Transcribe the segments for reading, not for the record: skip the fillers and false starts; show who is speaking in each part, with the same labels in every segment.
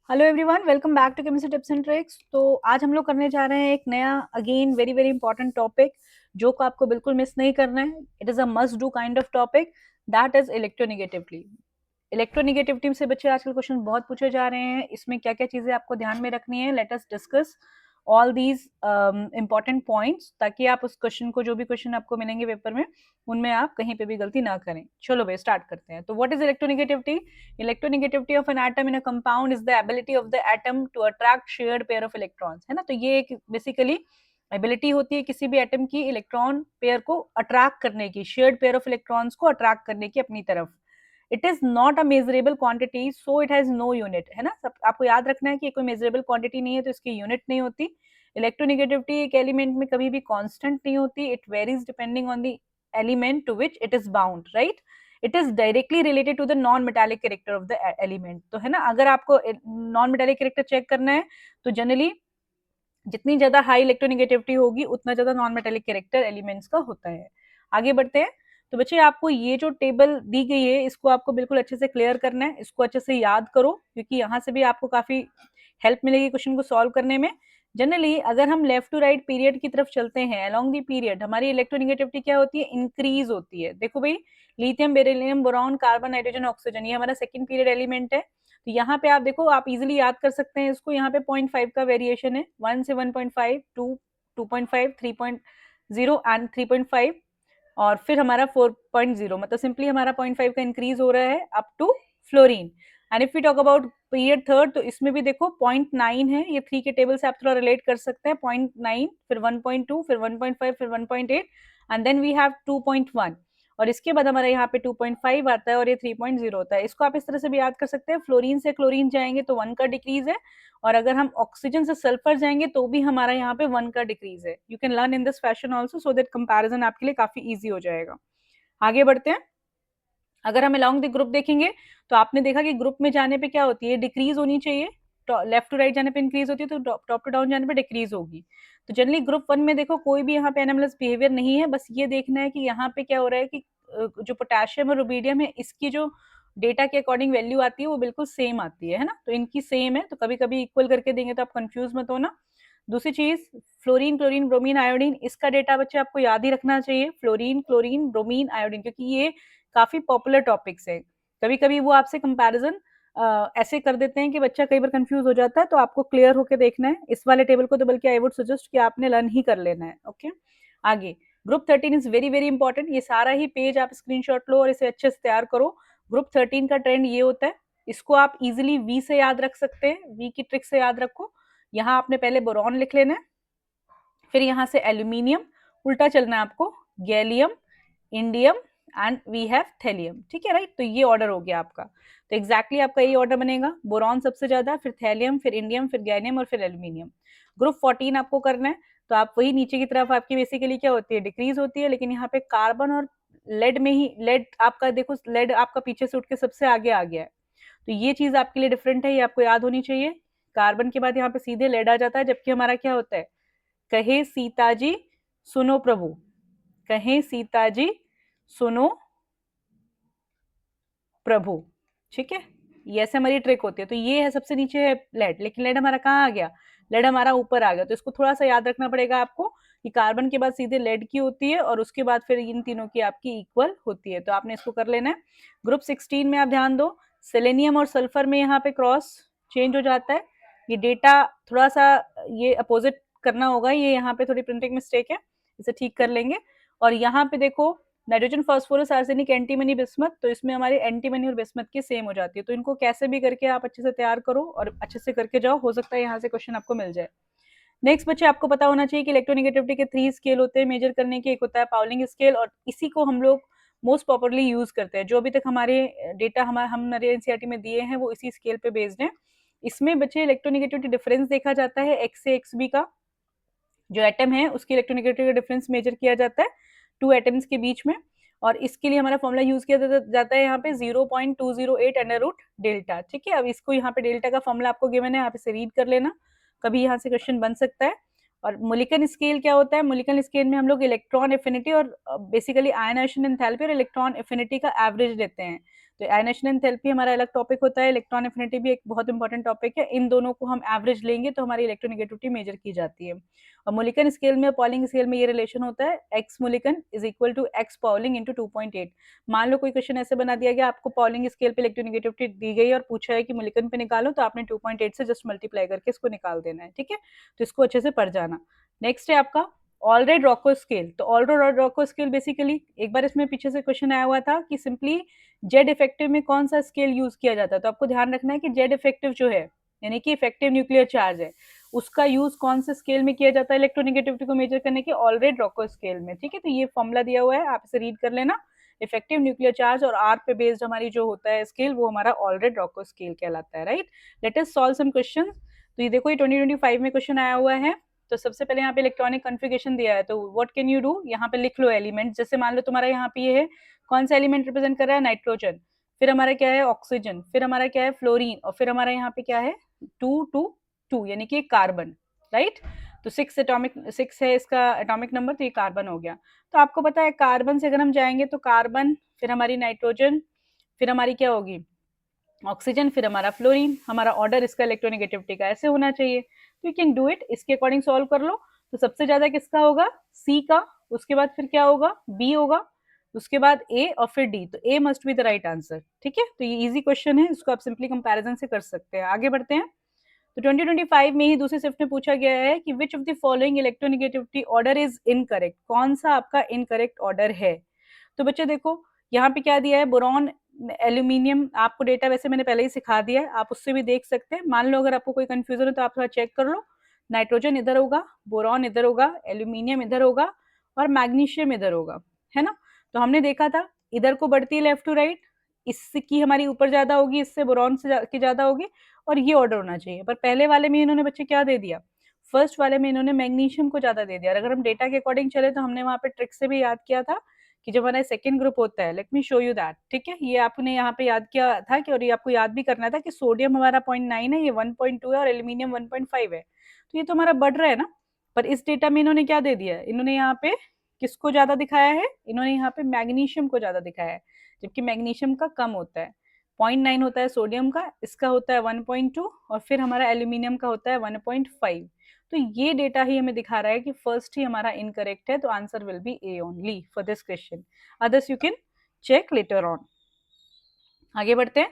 Speaker 1: Hello everyone, welcome back to chemistry tips and tricks. तो आज हम लोग करने जा रहे हैं एक नया again very very important topic जो को आपको बिल्कुल मिस नहीं करना है। It is a must do kind of topic, that is electronegativity. Electronegativity से बच्चे आजकल क्वेश्चन बहुत पूछे जा रहे हैं। इसमें क्या क्या चीजें आपको ध्यान में रखनी है, let us discuss all these important points, ताकि आप उस क्वेश्चन को, जो भी क्वेश्चन आपको मिलेंगे पेपर में, उनमें आप कहीं पे भी गलती ना करें। चलो भाई स्टार्ट करते हैं। तो what is electronegativity? Electronegativity of an atom in a compound is the ability of the atom to attract shared pair of electrons, है ना। तो ये एक बेसिकली एबिलिटी होती है किसी भी एटम की इलेक्ट्रॉन पेयर को अट्रैक्ट करने की, शेयर्ड पेयर ऑफ इलेक्ट्रॉन्स को अट्रैक्ट करने की अपनी तरफ। It is not a measurable quantity, so it has no unit, है ना। सब आपको याद रखना है कि कोई मेजरेबल क्वांटिटी नहीं है तो इसकी यूनिट नहीं होती। इलेक्ट्रोनिगेटिविटी एक एलिमेंट में कभी भी कांस्टेंट नहीं होती, it varies depending on the element to which it is bound, right. It is directly related to the non metallic character of the element. तो है ना, अगर आपको नॉन मेटालिक कैरेक्टर चेक करना है तो जनरली जितनी ज्यादा हाई इलेक्ट्रोनिगेटिविटी होगी उतना ज्यादा नॉन मेटेलिक कैरेक्टर एलिमेंट्स का होता है। आगे बढ़ते हैं। तो बच्चे आपको ये जो टेबल दी गई है इसको आपको बिल्कुल अच्छे से क्लियर करना है, इसको अच्छे से याद करो, क्योंकि यहाँ से भी आपको काफी हेल्प मिलेगी क्वेश्चन को सॉल्व करने में। जनरली अगर हम लेफ्ट टू राइट पीरियड की तरफ चलते हैं, अलोंग दी पीरियड हमारी इलेक्ट्रोनिगेटिविटी क्या होती है, इंक्रीज होती है। देखो भाई, lithium, beryllium, boron, carbon, nitrogen, oxygen, ये हमारा सेकंड पीरियड एलिमेंट है। तो यहाँ पे आप देखो, आप इजीली याद कर सकते हैं इसको। यहाँ पे 0.5 का वेरिएशन है, 1 से 1.5, 2, 2.5, 3.0 एंड 3.5, और फिर हमारा 4.0, मतलब सिंपली हमारा 0.5 का इंक्रीज हो रहा है up to fluorine. And if we talk about period third, तो इसमें भी देखो 0.9 है, ये 3 के टेबल से आप थोड़ा रिलेट कर सकते हैं। 0.9, फिर 1.2, फिर 1.5, फिर 1.8, एंड देन वी हैव 2.1, और इसके बाद हमारा यहाँ पे 2.5 आता है और ये 3.0 होता है। इसको आप इस तरह से भी याद कर सकते हैं, फ्लोरीन से क्लोरीन जाएंगे तो 1 का डिक्रीज है, और अगर हम ऑक्सीजन से सल्फर जाएंगे तो भी हमारा यहाँ पे 1 का डिक्रीज है। You can learn in this fashion also, so that comparison आपके लिए काफी ईजी हो जाएगा। आगे बढ़ते हैं। अगर हम अलोंग द ग्रुप देखेंगे तो आपने देखा कि ग्रुप में जाने पे क्या होती है, डिक्रीज होनी चाहिए। लेफ्ट टू राइट जाने पे इंक्रीज होती है, तो टॉप टू डाउन जाने पे डिक्रीज होगी। तो जनरली ग्रुप वन में देखो कोई भी यहाँ पे एनोमलस बिहेवियर नहीं है। बस ये देखना है कि यहाँ पे क्या हो रहा है कि जो पोटेशियम और रुबीडियम है, इसकी जो डेटा के अकॉर्डिंग वैल्यू आती है वो बिल्कुल सेम आती है ना। तो इनकी सेम है, तो कभी कभी इक्वल करके देंगे तो आप कंफ्यूज मत होना। दूसरी चीज, फ्लोरीन, क्लोरीन, ब्रोमीन, आयोडीन, इसका डेटा बच्चे आपको याद ही रखना चाहिए। फ्लोरीन, क्लोरीन, ब्रोमीन, आयोडीन, क्योंकि ये काफी पॉपुलर टॉपिक्स है। कभी कभी वो आपसे कंपैरिजन ऐसे कर देते हैं कि बच्चा कई बार कंफ्यूज हो जाता है, तो आपको क्लियर होकर देखना है इस वाले टेबल को। तो बल्कि आई वुड सजेस्ट कि आपने लर्न ही कर लेना है। ओके, आगे group 13 is very very important. ये सारा ही पेज आप स्क्रीनशॉट लो और इसे अच्छे से तैयार करो। ग्रुप 13 का ट्रेंड ये होता है, इसको आप इजिली वी से याद रख सकते हैं, वी की ट्रिक से याद रखो। यहाँ आपने पहले बोरॉन लिख लेना है, फिर यहाँ से एल्यूमिनियम, उल्टा चलना है आपको, gallium, indium, and we have thallium. ठीक है, राइट। तो ये ऑर्डर हो गया आपका। तो एग्जैक्टली आपका ये ऑर्डर बनेगा, बोरॉन सबसे ज्यादा, फिर थैलियम, फिर इंडियम, फिर गैलियम, और फिर एल्यूमिनियम। ग्रुप 14 आपको करना है, तो आप वही नीचे की तरफ आपकी बेसिकली क्या होती है, डिक्रीज होती है। लेकिन यहाँ पे कार्बन और लेड में ही, लेड आपका देखो, लेड आपका पीछे से उठ के सबसे आगे आ गया है। तो ये चीज आपके लिए डिफरेंट है, ये आपको याद होनी चाहिए। कार्बन के बाद यहाँ पे सीधे लेड आ जाता है, जबकि हमारा क्या होता है, कहे सीता जी सुनो प्रभु, कहे सीता जी सुनो प्रभु। ठीक है, ये ऐसे हमारी ट्रिक होती है। तो ये है सबसे नीचे है लेड, लेकिन लेड हमारा कहाँ आ गया, लेड हमारा ऊपर आ गया। तो इसको थोड़ा सा याद रखना पड़ेगा आपको कि कार्बन के बाद सीधे लेड की होती है और उसके बाद फिर इन तीनों की आपकी इक्वल होती है। तो आपने इसको कर लेना है। ग्रुप 16 में आप ध्यान दो, सेलेनियम और सल्फर में यहाँ पे क्रॉस चेंज हो जाता है। ये डेटा थोड़ा सा ये अपोजिट करना होगा, ये यहाँ पे थोड़ी प्रिंटिंग मिस्टेक है, इसे ठीक कर लेंगे। और यहाँ पे देखो, nitrogen, phosphorus, arsenic, antimony, bismuth, तो इसमें हमारे एंटीमनी और बिस्मथ की सेम हो जाती है। तो इनको कैसे भी करके आप अच्छे से तैयार करो और अच्छे से करके जाओ, हो सकता है यहाँ से क्वेश्चन आपको मिल जाए। नेक्स्ट बच्चे, आपको पता होना चाहिए कि इलेक्ट्रोनिगेटिविटी के 3 स्केल होते हैं मेजर करने के। एक होता है पाउलिंग स्केल, और इसी को हम लोग मोस्ट पॉपुलरली यूज करते हैं। जो अभी तक हमारे डेटा हमारे एनसीईआरटी में दिए हैं वो इसी स्केल पे बेस्ड है। इसमें बच्चे इलेक्ट्रोनिगेटिविटी डिफरेंस देखा जाता है, एक्स से एक्स बी का जो एटम है उसकी इलेक्ट्रोनेगेटिविटी डिफरेंस मेजर किया जाता है टू एटम्स के बीच में। और इसके लिए हमारा फॉर्मूला यूज किया जाता है यहाँ पे 0.208 अंडर रूट डेल्टा। ठीक है, अब इसको यहाँ पे डेल्टा का फॉर्मूला आपको गिवन है, आप इसे रीड कर लेना, कभी यहाँ से क्वेश्चन बन सकता है। और मोलिकन स्केल क्या होता है, मोलिकन स्केल में हम लोग इलेक्ट्रॉन एफिनिटी और बेसिकली आयनाइजेशन एंथैल्पी और इलेक्ट्रॉन एफिनिटी का एवरेज लेते हैं। तो आयनेशन एंथैल्पी हमारा अलग टॉपिक होता है, इलेक्ट्रॉन एफिनिटी भी एक बहुत इंपॉर्टेंट टॉपिक है। इन दोनों को हम एवरेज लेंगे तो हमारी इलेक्ट्रोनेगेटिविटी मेजर की जाती है। और मोलिकन स्केल में, पॉलिंग स्केल में ये रिलेशन होता है, X Mulliken is equal to X Pauling into 2.8। मान लो कोई क्वेश्चन ऐसे बना दिया गया, आपको पॉलिंग स्केल पे इलेक्ट्रोनेगेटिविटी दी गई और पूछा है कि मोलिकन पे निकालो, तो आपने 2.8 से जस्ट मल्टीप्लाई करके इसको निकाल देना है, ठीक है। तो इसको अच्छे से पढ़ जाना। नेक्स्ट है आपका ऑलरेड रॉको स्केल। तो ऑलरेड रॉको स्केल बेसिकली एक बार इसमें पीछे से क्वेश्चन आया हुआ था कि सिंपली जेड इफेक्टिव में कौन सा स्केल यूज किया जाता है। तो आपको ध्यान रखना है कि जेड इफेक्टिव जो है, यानी कि इफेक्टिव न्यूक्लियर चार्ज है, उसका यूज कौन से स्केल में किया जाता है इलेक्ट्रोनेगेटिविटी को मेजर करने के, ऑलरेड रॉको स्केल में, ठीक है। तो ये फॉर्मूला दिया हुआ है, आप इसे रीड कर लेना। इफेक्टिव न्यूक्लियर चार्ज और आर पे बेस्ड हमारी जो होता है स्केल, वो हमारा ऑलरेड रॉको स्केल कहलाता है, right. Let us solve some question. तो ये देखो, ये 2025 में क्वेश्चन आया हुआ है। तो सबसे पहले यहाँ पे इलेक्ट्रॉनिक कॉन्फ़िगरेशन दिया है, तो व्हाट कैन यू डू, यहाँ पे लिख लो एलिमेंट। जैसे मान लो तुम्हारा यहाँ पे ये है, कौन सा एलिमेंट रिप्रेजेंट कर रहा है, नाइट्रोजन, फिर हमारा क्या है ऑक्सीजन, फिर हमारा क्या है फ्लोरीन, और फिर हमारा यहाँ पे क्या है 2 यानी कि कार्बन, राइट। तो 6 है इसका एटॉमिक नंबर, तो ये कार्बन हो गया। तो आपको पता है कार्बन से अगर हम जाएंगे तो कार्बन, फिर हमारी नाइट्रोजन, फिर हमारी क्या होगी ऑक्सीजन, फिर हमारा फ्लोरीन। हमारा ऑर्डर इसका इलेक्ट्रोनेगेटिविटी का ऐसे होना चाहिए। तो यू कैन डू इट, इसके अकॉर्डिंग सॉल्व कर लो। तो सबसे ज्यादा किसका होगा, सी का, उसके बाद फिर क्या होगा, बी होगा, उसके बाद ए, और फिर डी। तो A must be the right answer, ठीक है। तो ये इजी क्वेश्चन है, इसको आप सिंपली कंपैरिजन से कर सकते हैं। आगे बढ़ते हैं। तो 2025 में ही दूसरे शिफ्ट में पूछा गया है कि which of the following electronegativity order is incorrect, कौन सा आपका इनकरेक्ट ऑर्डर है। तो बच्चे देखो, यहाँ पे क्या दिया है, बोरॉन, एल्यूमिनियम। आपको डेटा वैसे मैंने पहले ही सिखा दिया है, आप उससे भी देख सकते हैं। मान लो अगर आपको कोई कंफ्यूजन हो तो आप थोड़ा चेक कर लो। नाइट्रोजन इधर होगा, बोरॉन इधर होगा, एल्यूमिनियम इधर होगा, और मैग्नीशियम इधर होगा, है ना। तो हमने देखा था इधर को बढ़ती है लेफ्ट टू राइट, इसकी हमारी ऊपर ज्यादा होगी, इससे बोरॉन की ज्यादा होगी, और ये ऑर्डर होना चाहिए। पर पहले वाले में इन्होंने बच्चे क्या दे दिया, फर्स्ट वाले में इन्होंने मैग्नीशियम को ज्यादा दे दिया। और अगर हम डेटा के अकॉर्डिंग चले तो हमने वहां पे ट्रिक से भी याद किया था कि जब हमारा सेकंड ग्रुप होता है, let me show you that, ठीक है। ये आपने यहाँ पे याद किया था कि, और ये आपको याद भी करना था कि सोडियम हमारा 0.9 है, ये 1.2 है, और एल्यूमिनियम 1.5 है। तो ये तो हमारा बढ़ रहा है ना। पर इस डेटा में इन्होंने क्या दे दिया है, इन्होंने यहाँ पे किसको ज्यादा दिखाया है, इन्होंने यहाँ पे मैग्नीशियम को ज्यादा दिखाया है, जबकि मैग्नीशियम का कम होता है, 0.9 होता है सोडियम का, इसका होता है 1.2, और फिर हमारा एल्यूमिनियम का होता है 1.5। तो ये डेटा ही हमें दिखा रहा है कि फर्स्ट ही हमारा इनकरेक्ट है। तो answer will be A only for this question, others you can check later on. आगे बढ़ते हैं।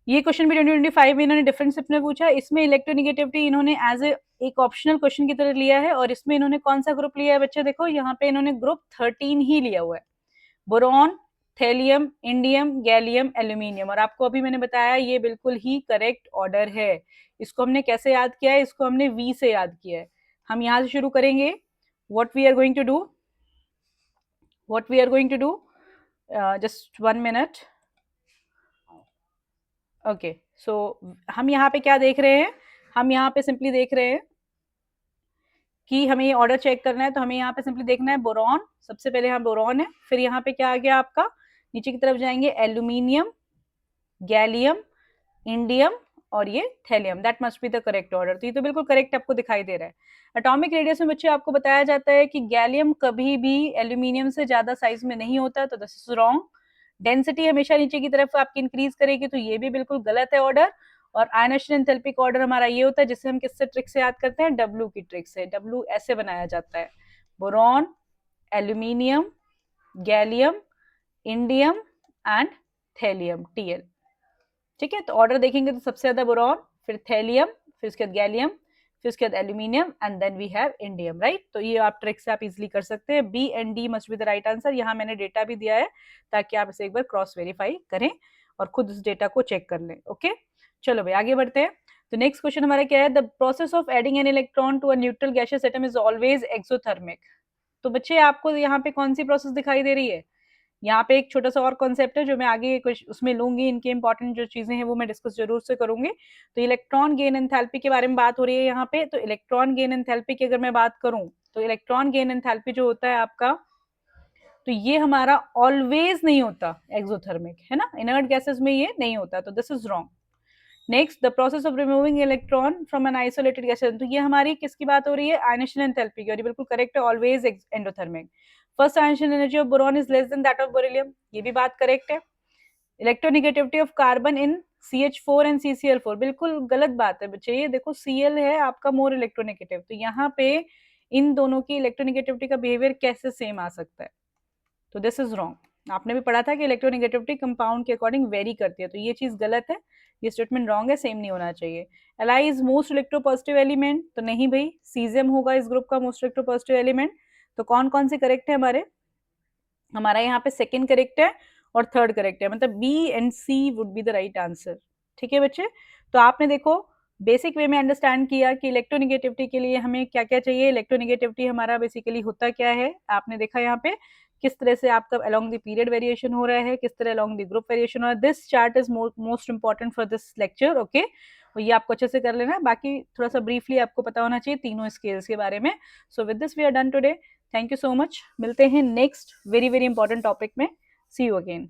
Speaker 1: ये क्वेश्चन भी 2025 में इन्होंने डिफरेंट शिफ्ट में पूछा है। इसमें इलेक्ट्रोनेगेटिविटी इन्होंने एज एक ऑप्शनल क्वेश्चन की तरह लिया है, और इसमें इन्होंने कौन सा ग्रुप लिया है बच्चे, देखो यहाँ पे इन्होंने ग्रुप 13 ही लिया हुआ है, boron, thallium, indium, gallium, aluminium. और आपको अभी मैंने बताया ये बिल्कुल ही करेक्ट ऑर्डर है। इसको हमने कैसे याद किया है, इसको हमने वी से याद किया है। हम यहाँ से शुरू करेंगे। what we are going to do what we are going to do just 1 minute। Okay, सो हम यहाँ पे क्या देख रहे हैं, हम यहाँ पे सिंपली देख रहे हैं कि हमें ये ऑर्डर चेक करना है। तो हमें यहाँ पे सिंपली देखना है बोरॉन, सबसे पहले यहाँ बोरॉन है, फिर यहाँ पे क्या आ गया आपका, नीचे की तरफ जाएंगे एल्यूमिनियम, गैलियम, इंडियम, और ये thallium. That must be the correct order. तो ये तो बिल्कुल करेक्ट आपको दिखाई दे रहा है। एटॉमिक रेडियस में बच्चे आपको बताया जाता है कि गैलियम कभी भी एल्यूमिनियम से ज्यादा साइज में नहीं होता, तो दिस इज रॉन्ग। डेंसिटी हमेशा नीचे की तरफ आपकी इंक्रीज करेगी, तो ये भी बिल्कुल गलत है ऑर्डर। और आयनेशन एंथैल्पी का ऑर्डर हमारा ये होता है, जिसे हम किससे ट्रिक से याद करते हैं, डब्ल्यू की ट्रिक से। डब्ल्यू ऐसे बनाया जाता है, boron, aluminium, gallium, indium and thallium, TL, ठीक है। तो ऑर्डर देखेंगे तो सबसे ज्यादा बोरॉन, फिर थेलियम, फिर उसके बाद गैलियम, फिर उसके बाद aluminium, and then we have indium, right. तो ये आप ट्रिक से आप इजीली कर सकते हैं। B and D must be the right answer. यहाँ मैंने डेटा भी दिया है ताकि आप इसे एक बार क्रॉस वेरीफाई करें और खुद उस डेटा को चेक कर लें। ओके, चलो भाई आगे बढ़ते हैं। तो नेक्स्ट क्वेश्चन हमारा क्या है, the process of adding an electron to a neutral gaseous atom is always exothermic. तो बच्चे आपको यहाँ पे कौन सी प्रोसेस दिखाई दे रही है, यहाँ पे एक छोटा सा और कॉन्सेप्ट है जो मैं आगे कुछ उसमें लूंगी, इनके इंपॉर्टेंट जो चीजें हैं वो मैं डिस्कस जरूर से करूंगी। तो इलेक्ट्रॉन गेन एंथैल्पी के बारे में बात हो रही है यहाँ पे। तो इलेक्ट्रॉन गेन एंथैल्पी की अगर मैं बात करूं, तो इलेक्ट्रॉन गेन एंथैल्पी जो होता है आपका, तो ये हमारा ऑलवेज नहीं होता एक्सोथर्मिक, है ना। इनर्ट गैसेस में ये नहीं होता, तो this is wrong. Next, the process of removing electron from an isolated gas. तो ये हमारी किसकी बात हो रही है, आयनेशन एंथैल्पी की, और ये बिल्कुल करेक्ट है, always endothermic. First ionisation energy of boron is less than that of beryllium, ये भी बात करेक्ट है। Electronegativity of carbon in CH4 and CCl4, बिल्कुल गलत बात है बच्चे। ये देखो Cl है आपका मोर इलेक्ट्रोनिगेटिव, तो यहाँ पे इन दोनों की इलेक्ट्रोनिगेटिविटी का बिहेवियर कैसे सेम आ सकता है? तो दिस इज रॉन्ग। आपने भी पढ़ा था कि इलेक्ट्रोनिगेटिविटी कंपाउंड के अकॉर्डिंग वेरी करती है, तो ये चीज गलत है, ये स्टेटमेंट रॉन्ग है, सेम नहीं होना चाहिए। Li is most electropositive element, तो नहीं भाई, सीजियम होगा इस ग्रुप का मोस्ट इलेक्ट्रोपॉजिटिव एलिमेंट। तो कौन कौन से करेक्ट है हमारे? हमारा यहाँ पे सेकंड करेक्ट है और थर्ड करेक्ट है, मतलब B and C would be the right answer. ठीक है बच्चे, तो आपने देखो बेसिक वे में अंडरस्टैंड किया कि इलेक्ट्रोनिगेटिविटी के लिए हमें क्या क्या चाहिए। इलेक्ट्रोनिगेटिविटी हमारा बेसिकली होता क्या है, आपने देखा यहाँ पे किस तरह से आपका अलोंग द पीरियड वेरिएशन हो रहा है, किस तरह अलोंग द ग्रुप वेरिएशन हो रहा है। This chart is most important for this lecture, okay. और ये आपको अच्छे से कर लेना है, बाकी थोड़ा सा ब्रीफली आपको पता होना चाहिए तीनों स्केल्स के बारे में। So with this we are done today, thank you so much, मिलते हैं next very very important topic में, सी यू अगेन।